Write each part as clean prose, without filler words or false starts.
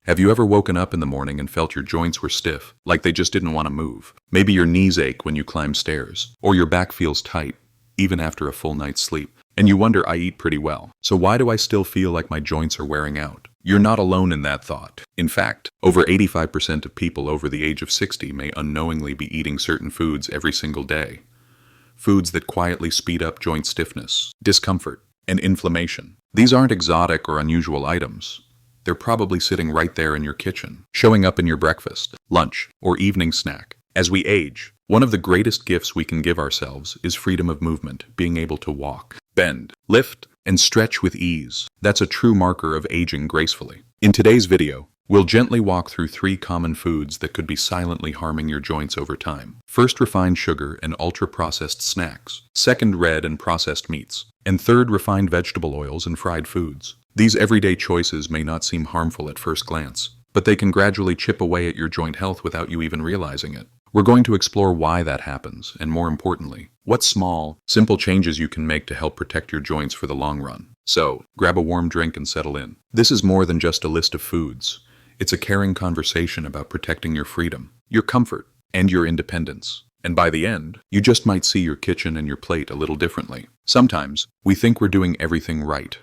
Have you ever woken up in the morning and felt your joints were stiff, like they just didn't want to move? Maybe your knees ache when you climb stairs, or your back feels tight, even after a full night's sleep. And you wonder, I eat pretty well, so why do I still feel like my joints are wearing out? You're not alone in that thought. In fact, over 85% of people over the age of 60 may unknowingly be eating certain foods every single day. Foods that quietly speed up joint stiffness, discomfort, and inflammation. These aren't exotic or unusual items. They're probably sitting right there in your kitchen, showing up in your breakfast, lunch, or evening snack. As we age, one of the greatest gifts we can give ourselves is freedom of movement, being able to walk, bend, lift, and stretch with ease. That's a true marker of aging gracefully. In today's video, we'll gently walk through 3 common foods that could be silently harming your joints over time. First, refined sugar and ultra-processed snacks. Second, red and processed meats. And third, refined vegetable oils and fried foods. These everyday choices may not seem harmful at first glance, but they can gradually chip away at your joint health without you even realizing it. We're going to explore why that happens, and more importantly, what small, simple changes you can make to help protect your joints for the long run. So, grab a warm drink and settle in. This is more than just a list of foods. It's a caring conversation about protecting your freedom, your comfort, and your independence. And by the end, you just might see your kitchen and your plate a little differently. Sometimes, we think we're doing everything right.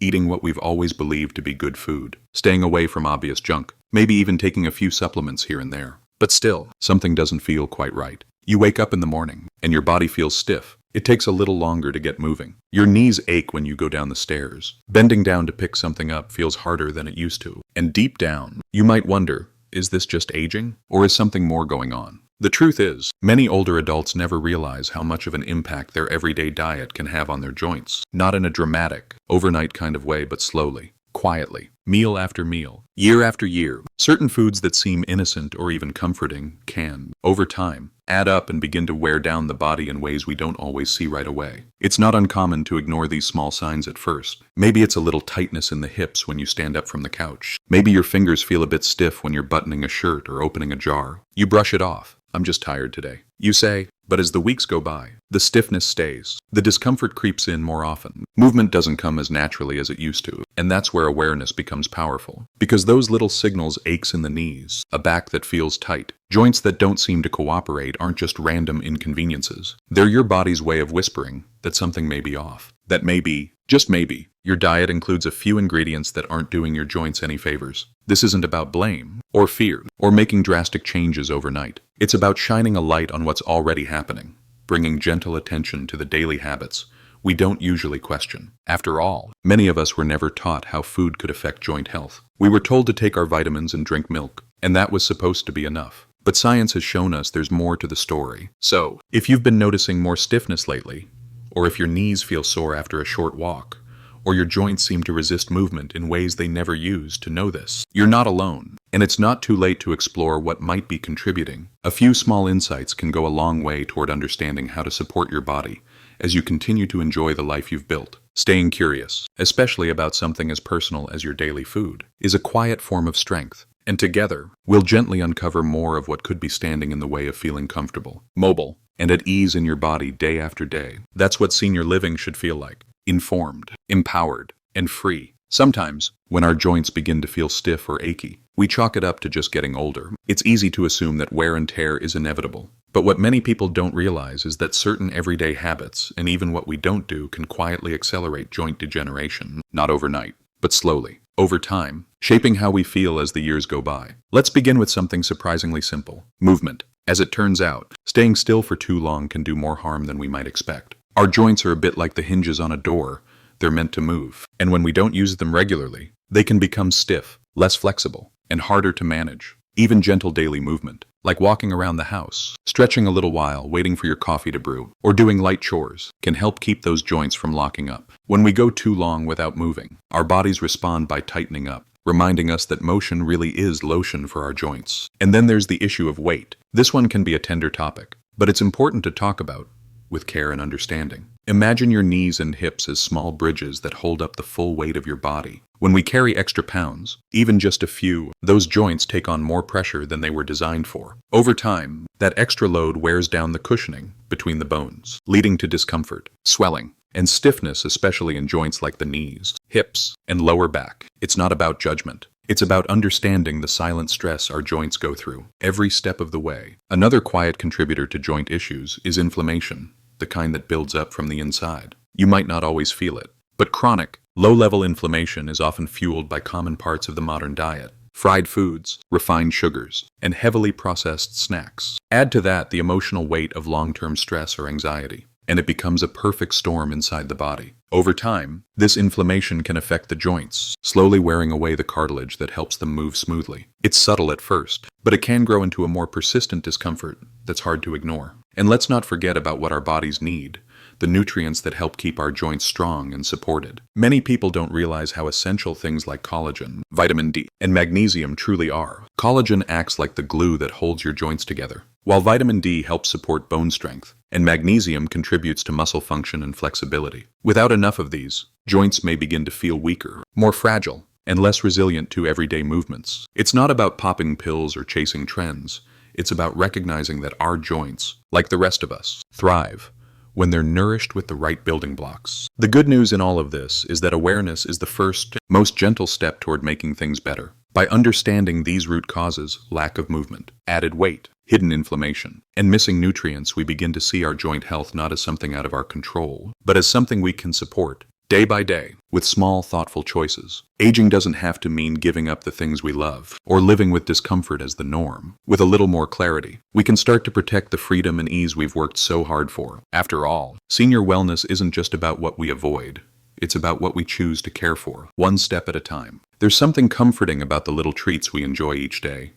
Eating what we've always believed to be good food, staying away from obvious junk, maybe even taking a few supplements here and there. But still, something doesn't feel quite right. You wake up in the morning, and your body feels stiff. It takes a little longer to get moving. Your knees ache when you go down the stairs. Bending down to pick something up feels harder than it used to. And deep down, you might wonder, is this just aging? Or is something more going on? The truth is, many older adults never realize how much of an impact their everyday diet can have on their joints. Not in a dramatic, overnight kind of way, but slowly, quietly, meal after meal, year after year. Certain foods that seem innocent or even comforting can, over time, add up and begin to wear down the body in ways we don't always see right away. It's not uncommon to ignore these small signs at first. Maybe it's a little tightness in the hips when you stand up from the couch. Maybe your fingers feel a bit stiff when you're buttoning a shirt or opening a jar. You brush it off. I'm just tired today, you say, but as the weeks go by, the stiffness stays. The discomfort creeps in more often. Movement doesn't come as naturally as it used to, and that's where awareness becomes powerful. Because those little signals, aches in the knees, a back that feels tight, joints that don't seem to cooperate, aren't just random inconveniences. They're your body's way of whispering that something may be off. That maybe, just maybe, your diet includes a few ingredients that aren't doing your joints any favors. This isn't about blame, or fear, or making drastic changes overnight. It's about shining a light on what's already happening, bringing gentle attention to the daily habits we don't usually question. After all, many of us were never taught how food could affect joint health. We were told to take our vitamins and drink milk, and that was supposed to be enough. But science has shown us there's more to the story. So, if you've been noticing more stiffness lately, or if your knees feel sore after a short walk, or your joints seem to resist movement in ways they never used to know this, you're not alone, and it's not too late to explore what might be contributing. A few small insights can go a long way toward understanding how to support your body as you continue to enjoy the life you've built. Staying curious, especially about something as personal as your daily food, is a quiet form of strength. And together, we'll gently uncover more of what could be standing in the way of feeling comfortable, mobile, and at ease in your body day after day. That's what senior living should feel like. Informed, empowered, and free. Sometimes, when our joints begin to feel stiff or achy, we chalk it up to just getting older. It's easy to assume that wear and tear is inevitable. But what many people don't realize is that certain everyday habits, and even what we don't do, can quietly accelerate joint degeneration. Not overnight, but slowly, over time, shaping how we feel as the years go by. Let's begin with something surprisingly simple: movement. As it turns out, staying still for too long can do more harm than we might expect. Our joints are a bit like the hinges on a door. They're meant to move. And when we don't use them regularly, they can become stiff, less flexible, and harder to manage. Even gentle daily movement, like walking around the house, stretching a little while, waiting for your coffee to brew, or doing light chores, can help keep those joints from locking up. When we go too long without moving, our bodies respond by tightening up, reminding us that motion really is lotion for our joints. And then there's the issue of weight. This one can be a tender topic, but it's important to talk about with care and understanding. Imagine your knees and hips as small bridges that hold up the full weight of your body. When we carry extra pounds, even just a few, those joints take on more pressure than they were designed for. Over time, that extra load wears down the cushioning between the bones, leading to discomfort, swelling, and stiffness, especially in joints like the knees, hips, and lower back. It's not about judgment. It's about understanding the silent stress our joints go through every step of the way. Another quiet contributor to joint issues is inflammation, the kind that builds up from the inside. You might not always feel it, but chronic, low-level inflammation is often fueled by common parts of the modern diet: fried foods, refined sugars, and heavily processed snacks. Add to that the emotional weight of long-term stress or anxiety, and it becomes a perfect storm inside the body. Over time, this inflammation can affect the joints, slowly wearing away the cartilage that helps them move smoothly. It's subtle at first, but it can grow into a more persistent discomfort that's hard to ignore. And let's not forget about what our bodies need: the nutrients that help keep our joints strong and supported. Many people don't realize how essential things like collagen, vitamin D, and magnesium truly are. Collagen acts like the glue that holds your joints together, while vitamin D helps support bone strength, and magnesium contributes to muscle function and flexibility. Without enough of these, joints may begin to feel weaker, more fragile, and less resilient to everyday movements. It's not about popping pills or chasing trends. It's about recognizing that our joints, like the rest of us, thrive when they're nourished with the right building blocks. The good news in all of this is that awareness is the first, most gentle step toward making things better. By understanding these root causes: lack of movement, added weight, hidden inflammation, and missing nutrients, we begin to see our joint health not as something out of our control, but as something we can support day by day, with small, thoughtful choices. Aging doesn't have to mean giving up the things we love, or living with discomfort as the norm. With a little more clarity, we can start to protect the freedom and ease we've worked so hard for. After all, senior wellness isn't just about what we avoid. It's about what we choose to care for, one step at a time. There's something comforting about the little treats we enjoy each day.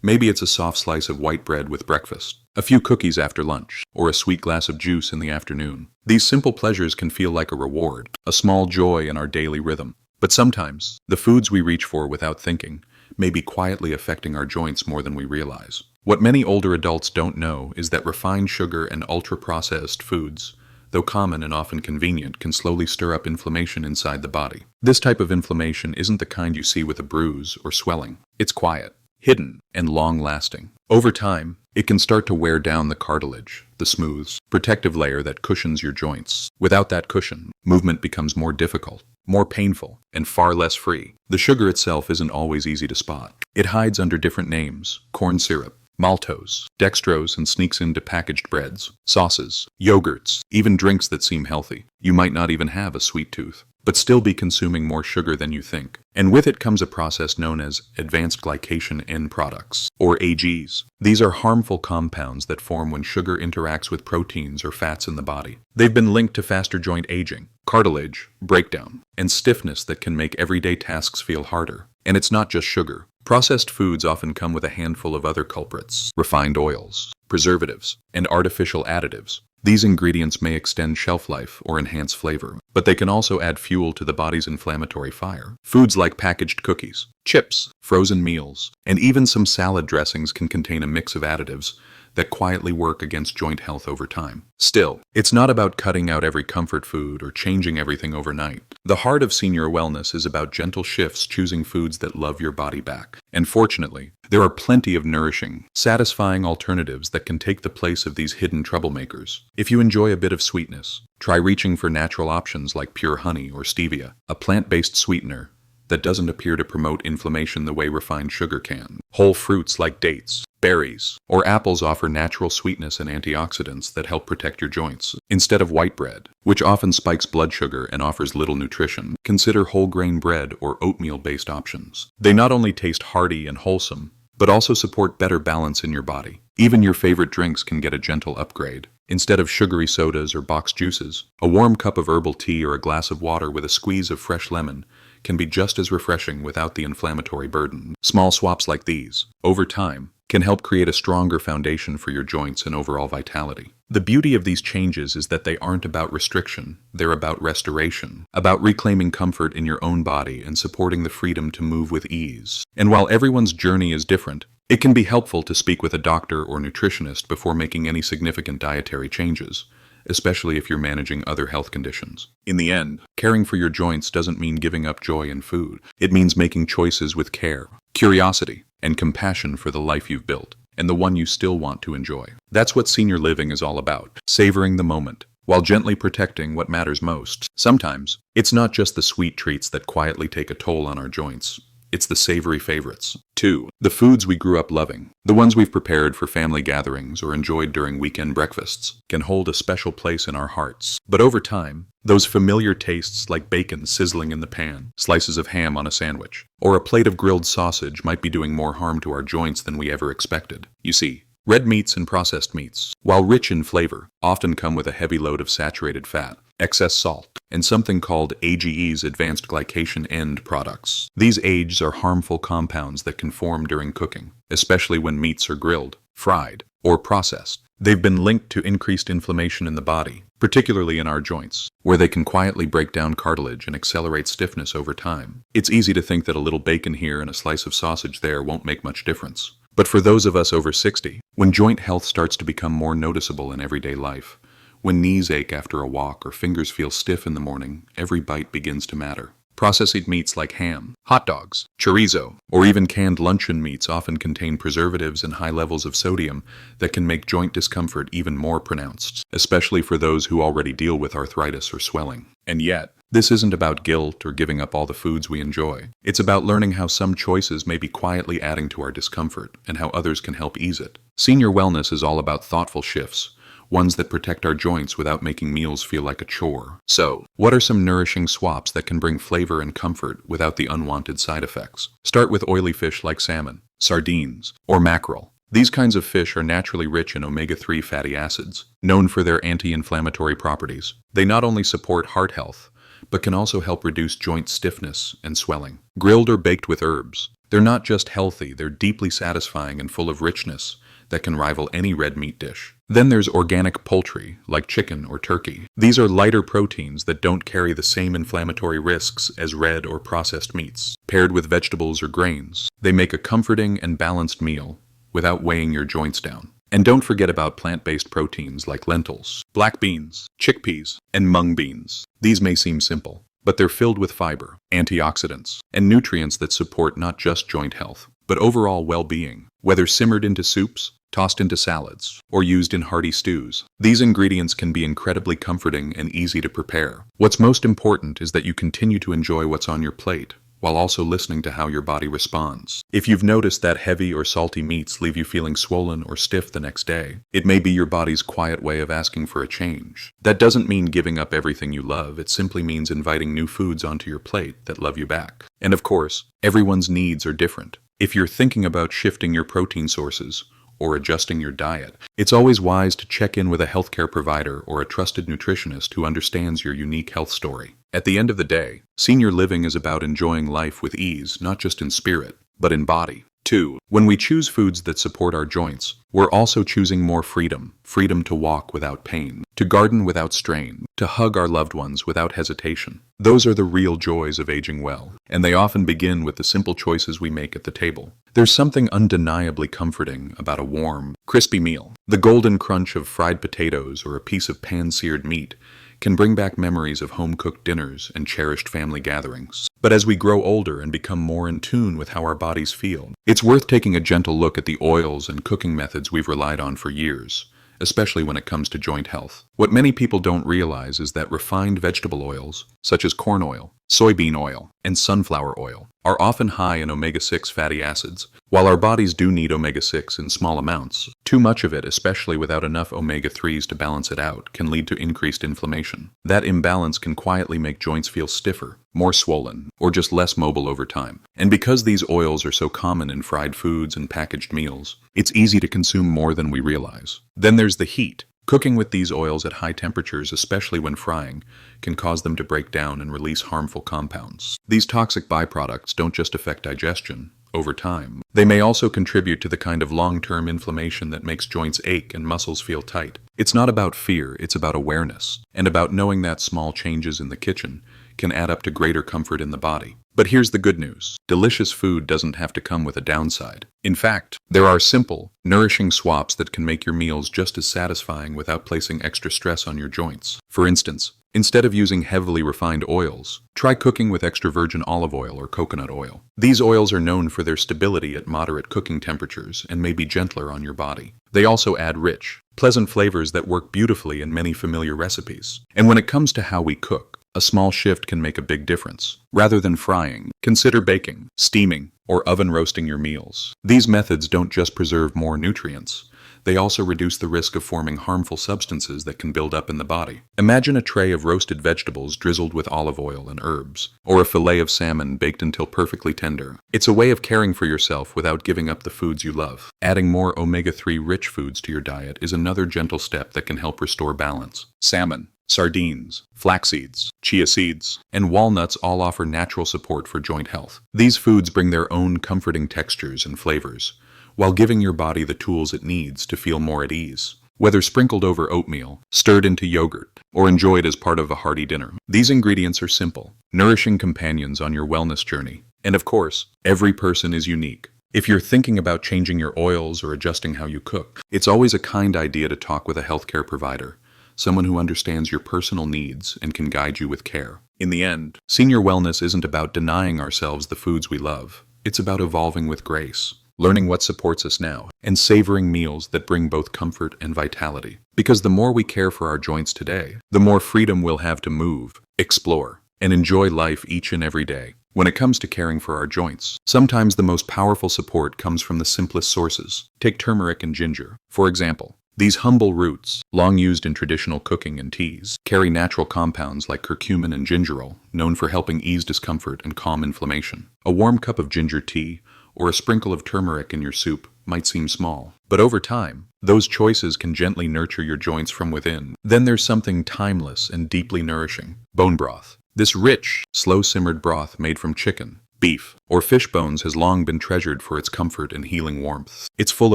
Maybe it's a soft slice of white bread with breakfast, a few cookies after lunch, or a sweet glass of juice in the afternoon. These simple pleasures can feel like a reward, a small joy in our daily rhythm. But sometimes, the foods we reach for without thinking may be quietly affecting our joints more than we realize. What many older adults don't know is that refined sugar and ultra-processed foods, though common and often convenient, can slowly stir up inflammation inside the body. This type of inflammation isn't the kind you see with a bruise or swelling. It's quiet, hidden, and long-lasting. Over time, it can start to wear down the cartilage, the smooth, protective layer that cushions your joints. Without that cushion, movement becomes more difficult, more painful, and far less free. The sugar itself isn't always easy to spot. It hides under different names: corn syrup, maltose, dextrose, and sneaks into packaged breads, sauces, yogurts, even drinks that seem healthy. You might not even have a sweet tooth, but still be consuming more sugar than you think. And with it comes a process known as advanced glycation end products, or AGs. These are harmful compounds that form when sugar interacts with proteins or fats in the body. They've been linked to faster joint aging, cartilage breakdown, and stiffness that can make everyday tasks feel harder. And it's not just sugar. Processed foods often come with a handful of other culprits: refined oils, preservatives, and artificial additives. These ingredients may extend shelf life or enhance flavor, but they can also add fuel to the body's inflammatory fire. Foods like packaged cookies, chips, frozen meals, and even some salad dressings can contain a mix of additives that quietly work against joint health over time. Still, it's not about cutting out every comfort food or changing everything overnight. The heart of senior wellness is about gentle shifts, choosing foods that love your body back. And fortunately, there are plenty of nourishing, satisfying alternatives that can take the place of these hidden troublemakers. If you enjoy a bit of sweetness, try reaching for natural options like pure honey or stevia, a plant-based sweetener that doesn't appear to promote inflammation the way refined sugar can. Whole fruits like dates, berries, or apples offer natural sweetness and antioxidants that help protect your joints. Instead of white bread, which often spikes blood sugar and offers little nutrition, consider whole grain bread or oatmeal-based options. They not only taste hearty and wholesome, but also support better balance in your body. Even your favorite drinks can get a gentle upgrade. Instead of sugary sodas or boxed juices, a warm cup of herbal tea or a glass of water with a squeeze of fresh lemon can be just as refreshing without the inflammatory burden. Small swaps like these, over time, can help create a stronger foundation for your joints and overall vitality. The beauty of these changes is that they aren't about restriction, they're about restoration, about reclaiming comfort in your own body and supporting the freedom to move with ease. And while everyone's journey is different, it can be helpful to speak with a doctor or nutritionist before making any significant dietary changes, especially if you're managing other health conditions. In the end, caring for your joints doesn't mean giving up joy in food. It means making choices with care, curiosity, and compassion for the life you've built, and the one you still want to enjoy. That's what senior living is all about, savoring the moment, while gently protecting what matters most. Sometimes, it's not just the sweet treats that quietly take a toll on our joints. It's the savory favorites. 2. The foods we grew up loving. The ones we've prepared for family gatherings or enjoyed during weekend breakfasts can hold a special place in our hearts. But over time, those familiar tastes like bacon sizzling in the pan, slices of ham on a sandwich, or a plate of grilled sausage might be doing more harm to our joints than we ever expected. You see, red meats and processed meats, while rich in flavor, often come with a heavy load of saturated fat, excess salt, and something called AGEs, advanced glycation end products. These AGEs are harmful compounds that can form during cooking, especially when meats are grilled, fried, or processed. They've been linked to increased inflammation in the body, particularly in our joints, where they can quietly break down cartilage and accelerate stiffness over time. It's easy to think that a little bacon here and a slice of sausage there won't make much difference. But for those of us over 60, when joint health starts to become more noticeable in everyday life, when knees ache after a walk or fingers feel stiff in the morning, every bite begins to matter. Processed meats like ham, hot dogs, chorizo, or even canned luncheon meats often contain preservatives and high levels of sodium that can make joint discomfort even more pronounced, especially for those who already deal with arthritis or swelling. And yet, this isn't about guilt or giving up all the foods we enjoy. It's about learning how some choices may be quietly adding to our discomfort and how others can help ease it. Senior wellness is all about thoughtful shifts, ones that protect our joints without making meals feel like a chore. So, what are some nourishing swaps that can bring flavor and comfort without the unwanted side effects? Start with oily fish like salmon, sardines, or mackerel. These kinds of fish are naturally rich in omega-3 fatty acids, known for their anti-inflammatory properties. They not only support heart health, but can also help reduce joint stiffness and swelling. Grilled or baked with herbs, they're not just healthy, they're deeply satisfying and full of richness that can rival any red meat dish. Then there's organic poultry, like chicken or turkey. These are lighter proteins that don't carry the same inflammatory risks as red or processed meats. Paired with vegetables or grains, they make a comforting and balanced meal without weighing your joints down. And don't forget about plant-based proteins like lentils, black beans, chickpeas, and mung beans. These may seem simple, but they're filled with fiber, antioxidants, and nutrients that support not just joint health, but overall well-being. Whether simmered into soups, tossed into salads, or used in hearty stews, these ingredients can be incredibly comforting and easy to prepare. What's most important is that you continue to enjoy what's on your plate, while also listening to how your body responds. If you've noticed that heavy or salty meats leave you feeling swollen or stiff the next day, it may be your body's quiet way of asking for a change. That doesn't mean giving up everything you love, it simply means inviting new foods onto your plate that love you back. And of course, everyone's needs are different. If you're thinking about shifting your protein sources, or adjusting your diet, it's always wise to check in with a healthcare provider or a trusted nutritionist who understands your unique health story. At the end of the day, senior living is about enjoying life with ease, not just in spirit, but in body. 2. When we choose foods that support our joints, we're also choosing more freedom. Freedom to walk without pain, to garden without strain, to hug our loved ones without hesitation. Those are the real joys of aging well, and they often begin with the simple choices we make at the table. There's something undeniably comforting about a warm, crispy meal. The golden crunch of fried potatoes or a piece of pan-seared meat can bring back memories of home-cooked dinners and cherished family gatherings. But as we grow older and become more in tune with how our bodies feel, it's worth taking a gentle look at the oils and cooking methods we've relied on for years, especially when it comes to joint health. What many people don't realize is that refined vegetable oils, such as corn oil, soybean oil, and sunflower oil, are often high in omega-6 fatty acids. While our bodies do need omega-6 in small amounts, too much of it, especially without enough omega-3s to balance it out, can lead to increased inflammation. That imbalance can quietly make joints feel stiffer, more swollen, or just less mobile over time. And because these oils are so common in fried foods and packaged meals, it's easy to consume more than we realize. Then there's the heat. Cooking with these oils at high temperatures, especially when frying, can cause them to break down and release harmful compounds. These toxic byproducts don't just affect digestion. Over time, they may also contribute to the kind of long-term inflammation that makes joints ache and muscles feel tight. It's not about fear, it's about awareness, and about knowing that small changes in the kitchen can add up to greater comfort in the body. But here's the good news. Delicious food doesn't have to come with a downside. In fact, there are simple, nourishing swaps that can make your meals just as satisfying without placing extra stress on your joints. For instance, instead of using heavily refined oils, try cooking with extra virgin olive oil or coconut oil. These oils are known for their stability at moderate cooking temperatures and may be gentler on your body. They also add rich, pleasant flavors that work beautifully in many familiar recipes. And when it comes to how we cook, a small shift can make a big difference. Rather than frying, consider baking, steaming, or oven roasting your meals. These methods don't just preserve more nutrients, they also reduce the risk of forming harmful substances that can build up in the body. Imagine a tray of roasted vegetables drizzled with olive oil and herbs, or a fillet of salmon baked until perfectly tender. It's a way of caring for yourself without giving up the foods you love. Adding more omega-3 rich foods to your diet is another gentle step that can help restore balance. Salmon, sardines, flax seeds, chia seeds, and walnuts all offer natural support for joint health. These foods bring their own comforting textures and flavors, while giving your body the tools it needs to feel more at ease. Whether sprinkled over oatmeal, stirred into yogurt, or enjoyed as part of a hearty dinner, these ingredients are simple, nourishing companions on your wellness journey. And of course, every person is unique. If you're thinking about changing your oils or adjusting how you cook, it's always a kind idea to talk with a healthcare provider, someone who understands your personal needs and can guide you with care. In the end, senior wellness isn't about denying ourselves the foods we love. It's about evolving with grace, learning what supports us now, and savoring meals that bring both comfort and vitality. Because the more we care for our joints today, the more freedom we'll have to move, explore, and enjoy life each and every day. When it comes to caring for our joints, sometimes the most powerful support comes from the simplest sources. Take turmeric and ginger, for example. These humble roots, long used in traditional cooking and teas, carry natural compounds like curcumin and gingerol, known for helping ease discomfort and calm inflammation. A warm cup of ginger tea, or a sprinkle of turmeric in your soup might seem small, but over time, those choices can gently nurture your joints from within. Then there's something timeless and deeply nourishing: bone broth. This rich, slow-simmered broth made from chicken, beef, or fish bones has long been treasured for its comfort and healing warmth. It's full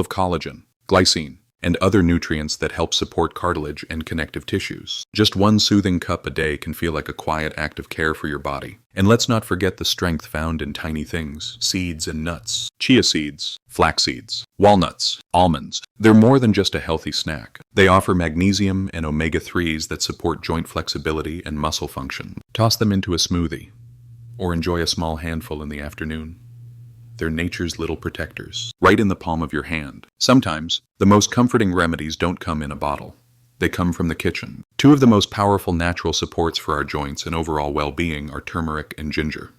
of collagen, glycine, and other nutrients that help support cartilage and connective tissues. Just one soothing cup a day can feel like a quiet act of care for your body. And let's not forget the strength found in tiny things: seeds and nuts, chia seeds, flax seeds, walnuts, almonds. They're more than just a healthy snack. They offer magnesium and omega-3s that support joint flexibility and muscle function. Toss them into a smoothie, or enjoy a small handful in the afternoon. They're nature's little protectors, right in the palm of your hand. Sometimes, the most comforting remedies don't come in a bottle. They come from the kitchen. Two of the most powerful natural supports for our joints and overall well-being are turmeric and ginger.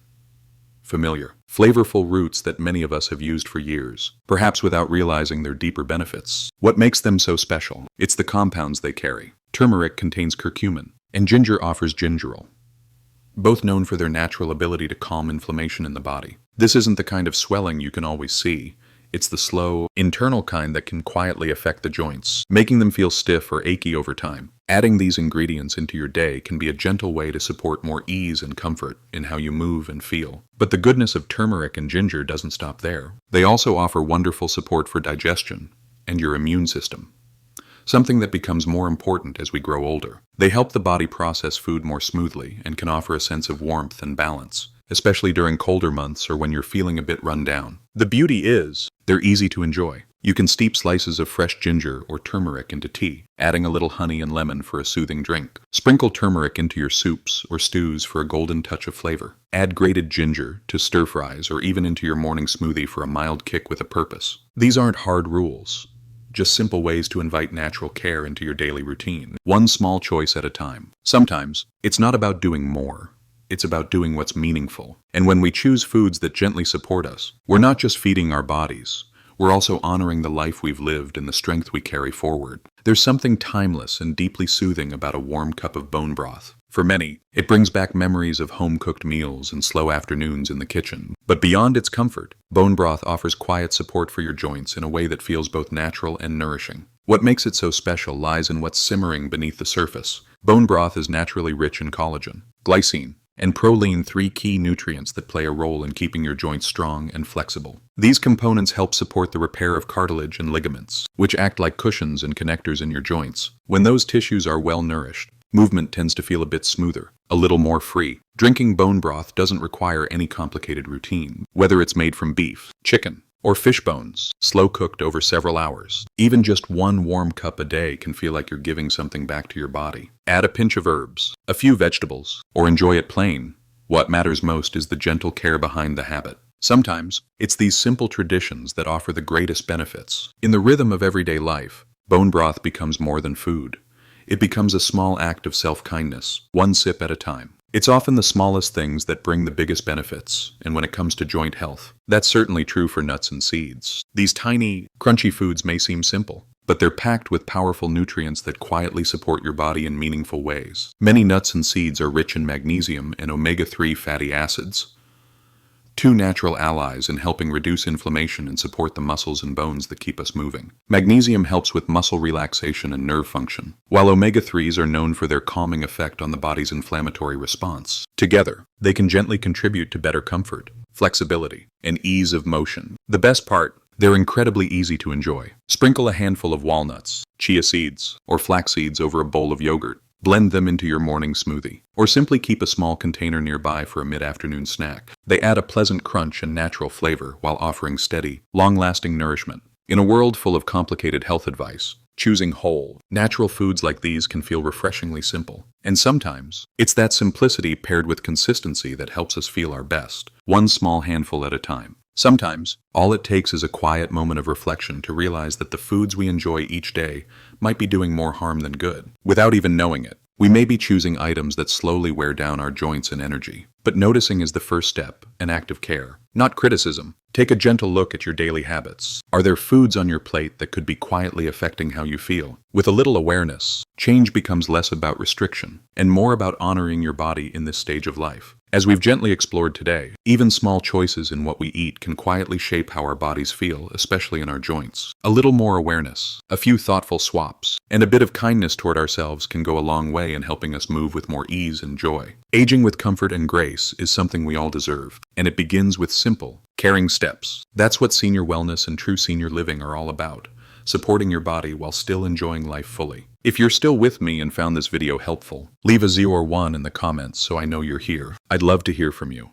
Familiar, flavorful roots that many of us have used for years, perhaps without realizing their deeper benefits. What makes them so special? It's the compounds they carry. Turmeric contains curcumin, and ginger offers gingerol, both known for their natural ability to calm inflammation in the body. This isn't the kind of swelling you can always see. It's the slow, internal kind that can quietly affect the joints, making them feel stiff or achy over time. Adding these ingredients into your day can be a gentle way to support more ease and comfort in how you move and feel. But the goodness of turmeric and ginger doesn't stop there. They also offer wonderful support for digestion and your immune system, something that becomes more important as we grow older. They help the body process food more smoothly and can offer a sense of warmth and balance, especially during colder months or when you're feeling a bit run down. The beauty is, they're easy to enjoy. You can steep slices of fresh ginger or turmeric into tea, adding a little honey and lemon for a soothing drink. Sprinkle turmeric into your soups or stews for a golden touch of flavor. Add grated ginger to stir-fries or even into your morning smoothie for a mild kick with a purpose. These aren't hard rules, just simple ways to invite natural care into your daily routine, one small choice at a time. Sometimes, it's not about doing more. It's about doing what's meaningful. And when we choose foods that gently support us, we're not just feeding our bodies, we're also honoring the life we've lived and the strength we carry forward. There's something timeless and deeply soothing about a warm cup of bone broth. For many, it brings back memories of home-cooked meals and slow afternoons in the kitchen. But beyond its comfort, bone broth offers quiet support for your joints in a way that feels both natural and nourishing. What makes it so special lies in what's simmering beneath the surface. Bone broth is naturally rich in collagen, glycine, and proline, three key nutrients that play a role in keeping your joints strong and flexible. These components help support the repair of cartilage and ligaments, which act like cushions and connectors in your joints. When those tissues are well nourished, movement tends to feel a bit smoother, a little more free. Drinking bone broth doesn't require any complicated routine, whether it's made from beef, chicken, or fish bones, slow cooked over several hours. Even just one warm cup a day can feel like you're giving something back to your body. Add a pinch of herbs, a few vegetables, or enjoy it plain. What matters most is the gentle care behind the habit. Sometimes, it's these simple traditions that offer the greatest benefits. In the rhythm of everyday life, bone broth becomes more than food. It becomes a small act of self-kindness, one sip at a time. It's often the smallest things that bring the biggest benefits, and when it comes to joint health, that's certainly true for nuts and seeds. These tiny, crunchy foods may seem simple, but they're packed with powerful nutrients that quietly support your body in meaningful ways. Many nuts and seeds are rich in magnesium and omega-3 fatty acids, two natural allies in helping reduce inflammation and support the muscles and bones that keep us moving. Magnesium helps with muscle relaxation and nerve function, while omega-3s are known for their calming effect on the body's inflammatory response. Together, they can gently contribute to better comfort, flexibility, and ease of motion. The best part, they're incredibly easy to enjoy. Sprinkle a handful of walnuts, chia seeds, or flax seeds over a bowl of yogurt. Blend them into your morning smoothie, or simply keep a small container nearby for a mid-afternoon snack. They add a pleasant crunch and natural flavor while offering steady, long-lasting nourishment. In a world full of complicated health advice, choosing whole, natural foods like these can feel refreshingly simple. And sometimes, it's that simplicity paired with consistency that helps us feel our best, one small handful at a time. Sometimes, all it takes is a quiet moment of reflection to realize that the foods we enjoy each day might be doing more harm than good. Without even knowing it, we may be choosing items that slowly wear down our joints and energy. But noticing is the first step, an act of care, not criticism. Take a gentle look at your daily habits. Are there foods on your plate that could be quietly affecting how you feel? With a little awareness, change becomes less about restriction and more about honoring your body in this stage of life. As we've gently explored today, even small choices in what we eat can quietly shape how our bodies feel, especially in our joints. A little more awareness, a few thoughtful swaps, and a bit of kindness toward ourselves can go a long way in helping us move with more ease and joy. Aging with comfort and grace is something we all deserve, and it begins with simple, caring steps. That's what senior wellness and true senior living are all about. Supporting your body while still enjoying life fully. If you're still with me and found this video helpful, leave a 0 or 1 in the comments so I know you're here. I'd love to hear from you.